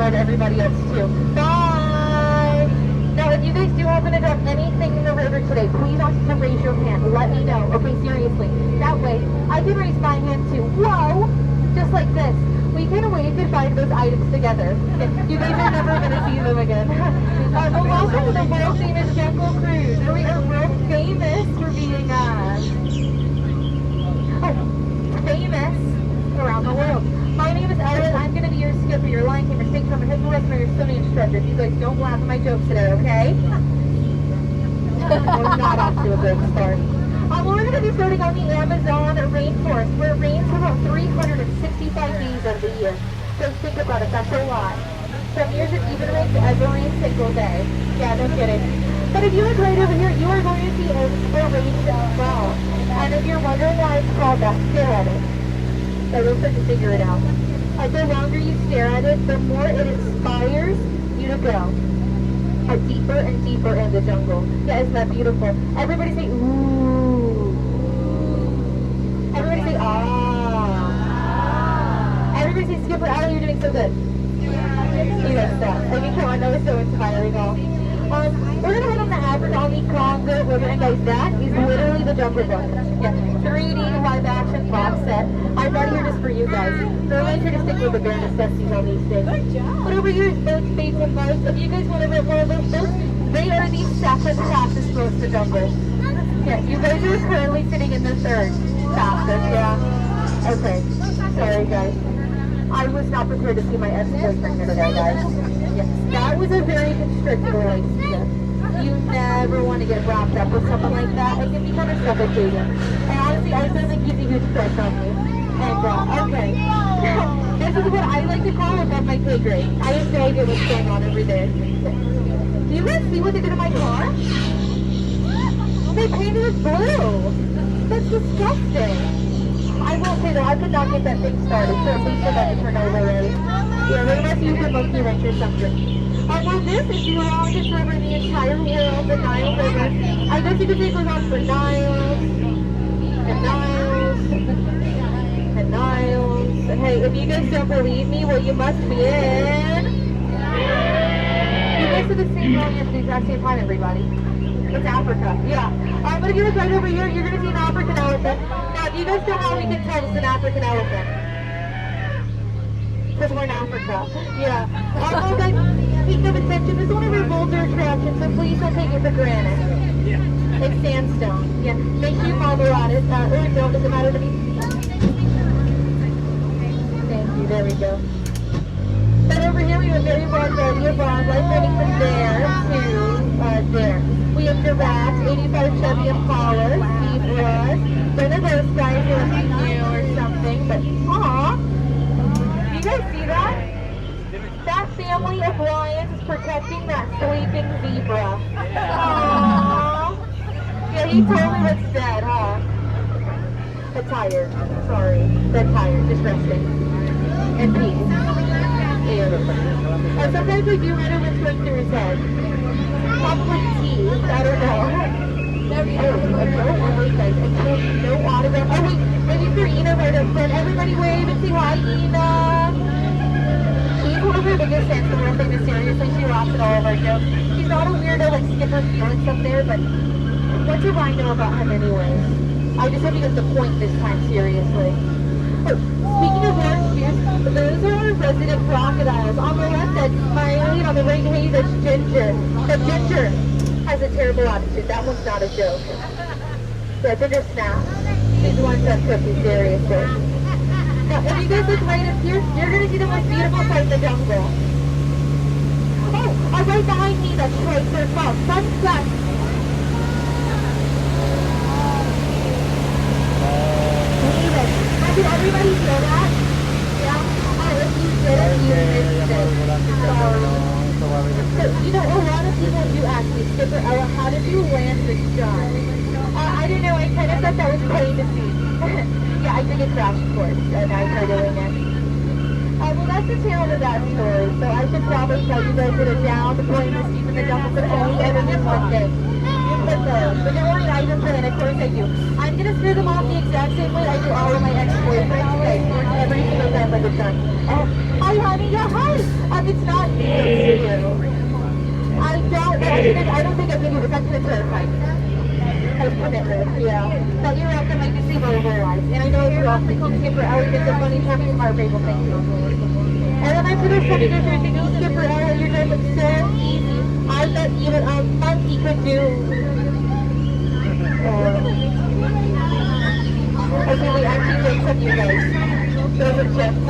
invite everybody else too. Bye! Now, if you guys do happen to drop anything in the river today, please ask to raise your hand. Let me know. Okay, seriously. That way, I can raise my hand too. Whoa! Just like this. We can wave goodbye to those items together. You guys are never going to see them again. Well, welcome to the world famous jungle cruise. We are world famous for being, famous around the world. My name is Ellen. I'm going to be your skipper, your line keeper, stake cover, hippo your swimming instructor. You guys don't laugh at my jokes today, okay? We're not off to a good start. We're going to be starting on the Amazon rainforest, where it rains for about 365 days of the year. So think about it, that's a lot. Some years it even rains every single day. Yeah, no kidding. But if you look right over here, you are going to see inspiration as well. And if you're wondering why it's called that, stare at it. So we'll start to figure it out. The longer you stare at it, the more it inspires you to go. Deeper and deeper in the jungle. Yeah, isn't that beautiful? Everybody say, ooh. Everybody say, ah. Everybody say, Skipper, Allie, you're doing so good. You guys stop. I mean, come on, that was so inspiring, all. We're going to head on the Africa, on the Congo River, and guys, that is literally the Jungle Book. Yeah, 3D live-action box set. I brought it here just for you guys. So I'm going to stick with the bare necessities on these things. But over here is boats, baits, and bars. If you guys want to rent one of those boats, they are the second fastest boats in the jungle. Yeah, you guys are currently sitting in the third fastest, yeah? Okay, sorry guys. I was not prepared to see my ex-boyfriend here today, guys. Yeah, that was a very constricted relationship. You never want to get wrapped up with someone like that. It can be kind of suffocating. And honestly, I feel like he's a huge crush on me. And, okay. This is what I like to call above my pay grade. I have no idea what's going on over there. Do you guys see what they did to my car? They painted it blue. That's disgusting. I will say though, I could not get that thing started, so at least I got to turn over already. Yeah, they must use a monkey wrench or something. Well, this is the longest river in the entire world, the Nile River. I guess you could say it goes on for Niles, and Niles, and Niles. And hey, if you guys don't believe me, well, you must be in. You guys are the same long at the exact same time, everybody. It's Africa, yeah. But if you look right over here, you're going to see an African elephant. Now, do you guys know how we can tell it's an African elephant? Because we're in Africa. Yeah. Also, guys, speaking of attention, this is one of our Boulder attractions, so please don't take it for granted. Yeah. It's sandstone. Yeah. Make sure you follow on it. Or don't, doesn't matter to me. Thank you, there we go. But over here we have a very broad variety of wildlife running from there to there. We have giraffes, 85 Chevy Impalas, zebras. One of those guys who are new or something, but aw. Do you guys see that? That family of lions is protecting that sleeping zebra. Aww. Yeah, he totally looks dead, huh? They're tired. Sorry. They're tired. Just resting. In peace. Sometimes I do wonder what's going through his head. Probably teeth. I don't know. Oh, wait, guys. No autograph. Oh, wait. Maybe for Ina right up front. Everybody wave and say hi, Ina. She's one of our biggest fans, the world famous. Seriously, she laughs at all of our jokes. She's not a weirdo like Skipper Felix up there, but what do I know about him anyways? I just hope he gets the point this time, seriously. Oh, speaking of orange juice, those are our resident crocodiles. On the left, that's Smiley, on the right, hey, that's Ginger. The Ginger has a terrible attitude. That one's not a joke. Yeah, Ginger snaps. She's the one that's cookie, seriously. Now, if you guys look right up here, you're going to see the most beautiful sight in the jungle. Oh, right behind me, that's right, there's sunset. Did everybody feel that? Yeah? If you didn't, you missed it. Sorry. So, you know, a lot of people do ask me, Skipper Ella, how did you land this shot? I don't know, I kind of thought that was plain to see. Yeah, I did a crash course, and I tried doing it. Well, that's the tail of that story, so I should probably tell you guys that a down, the plane is deep in the jungle, could only ever mean one thing. but don't worry, I even plan, of course I do. I'm gonna scare them off the exact same way I do all of my ex-boyfriends, like, every single time like it's done. Oh, hi honey, yeah, hi! It's not you, it's you. I don't think I can do this, I'm gonna terrify you. I commit this, yeah. But you're welcome, I can see both of our eyes. And I know it's rough, but you skip for Ellie, it's a funny time in our bagel, thank you. And then I put a funny different thing, you skip for Ellie, you're doing it so easy. I bet even a monkey could do. Okay, wait, actually take some you guys. Those are chips.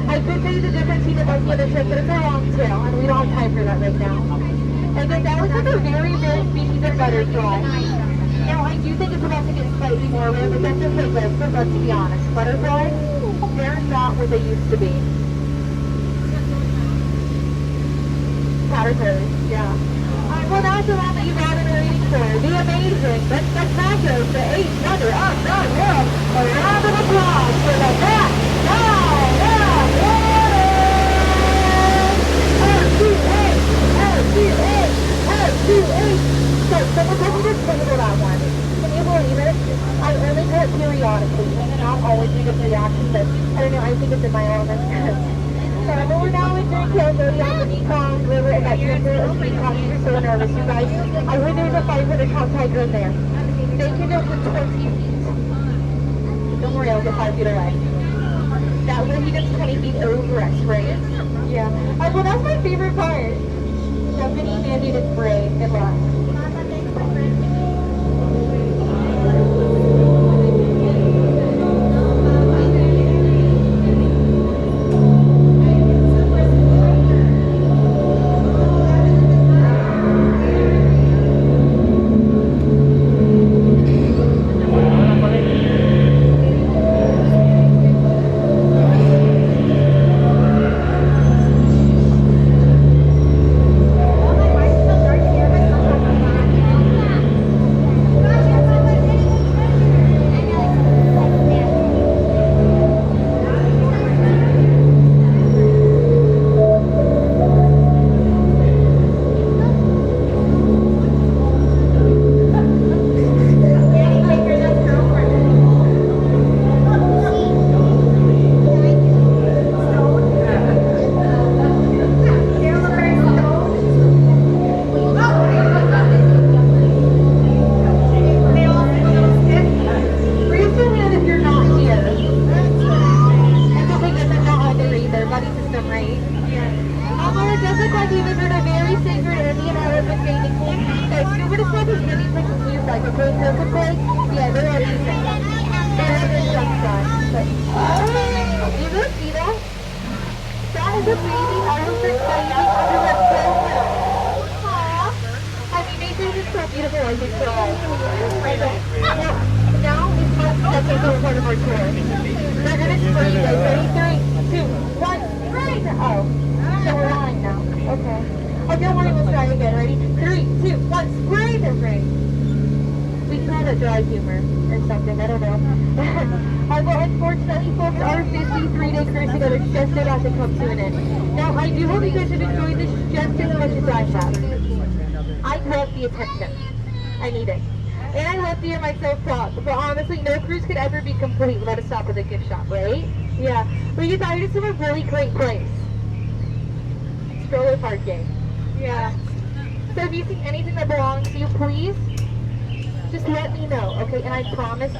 I could tell you the difference between a monkey and a chip, but it's a long tail, and we don't have time for that right now. And then that was like a very rare species of butterfly. Now, I do think it's about to get slightly more rare, but that's just like this, but let's be honest. Butterflies, they're not what they used to be. Caterpillars, yeah. Well, that's the one that you got in the reading for. The amazing, the spectacular, the 8th wonder of the world. A round of applause for the back. So, someone told me to table that one. Can you believe it? I only do it periodically, and not always because of reaction, but I don't know, I think it's in my element. But we're now entering Calgary on the Mekong River, and that river is Mekong. You're so nervous, you guys. I heard there's a 500-pound tiger in there. They can go for 20 feet. Don't worry, I'll get 5 feet away. That way he gets 20 feet over us, right? Yeah. Well, that's my favorite part. Company mandated spray and love.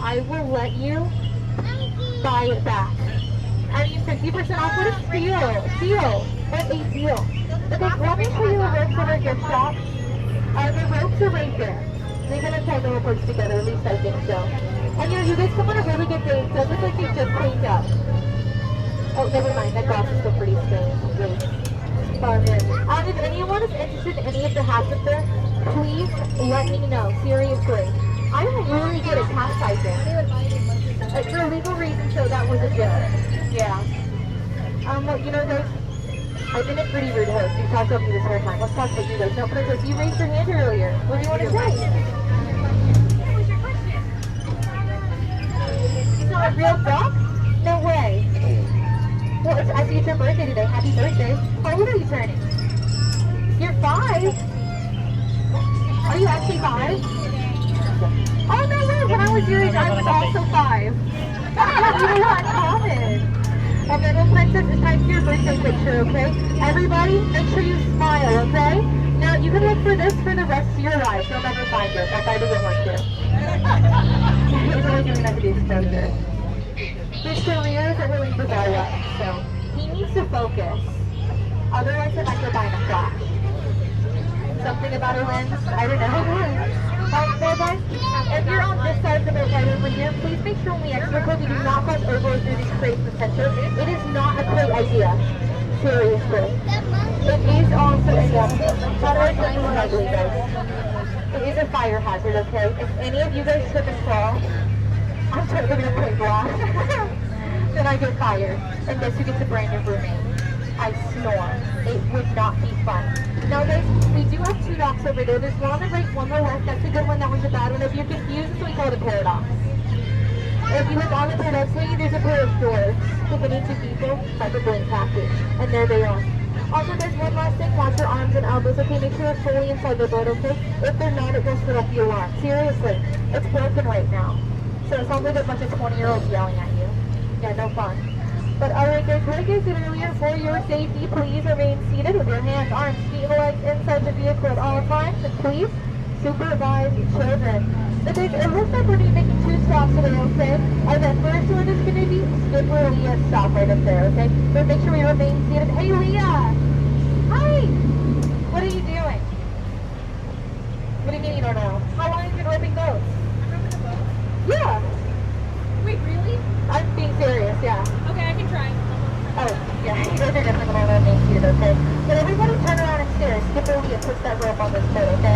I will let you buy it back. I mean, 50% off. What a steal! Steal! What a deal! Okay, let me show you a ropes at our gift shop. The ropes are right there. They're gonna tie the whole place together, at least I think so. And you guys come on a really good day. It does look like they just cleaned up. Oh, never mind. That glass is still pretty strange. If anyone is interested in any of the hats up there, please let me know. Seriously. I'm really good at capsizing. For legal reasons, so that was a joke. Yeah. Well, you know, guys, I've been a pretty rude host. You've talked about me this whole time. Let's talk about you guys. No, Princess, you raised your hand earlier. What do you want to say? What was your question? It's not a real duck? No way. Well, I see it's your birthday today. Happy birthday. How old are you turning? You're 5? Are you actually 5? Oh no way, when I was your age, I was also 5. You know what? Common. Okay, little princess, it's time for your birthday picture, okay? Everybody, make sure you smile, okay? Now, you can look for this for the rest of your life. You'll never find it. That guy doesn't want to. He's only doing that to be exposure. His career isn't really developed, so he needs to focus. Otherwise, it might go by in a flash. Something about a lens, I don't know. So guys, if you're on this side of the boat right over here, please make sure when we exit code, we do not cross over through these crates in the center. It is not a great idea. Seriously. It is also a ugly, guys. It is a fire hazard, okay? If any of you guys slip and fall, I'm totally gonna play block. Then I get fired. And guess who gets a brand new roommate? I snore. It would not be fun. Now guys, we do have 2 docks over there. There's one on the right, one on the left. That's a good one, that one's a bad one. If you're confused, that's what we call it a paradox. If you look on the paradox, hey, there's a pair of doors. Containing 2 people, like a blink package. And there they are. Also there's one last thing, watch your arms and elbows, okay? Make sure they're fully inside the boat, okay? If they're not, it will set off the alarm. Seriously, it's broken right now. So it sounds like a bunch of 20-year-olds yelling at you. Yeah, no fun. But alright guys, like I said earlier, for your safety, please remain seated with your hands, arms, feet, and legs inside the vehicle at all times, and please supervise children. But guys, it looks like we're going to be making 2 stops today, okay? And the first one is going to be Skipper Leah's stop right up there, okay? So make sure we remain seated. Hey Leah! Hi! What are you doing? What do you mean you don't know? How long have you been ripping those? Yeah! Wait, really? I'm being serious, yeah. Okay, I can try. Oh, yeah, you guys are definitely going to remain seated, okay? But everybody turn around and stare. Skipper Leah puts that rope on this boat, okay?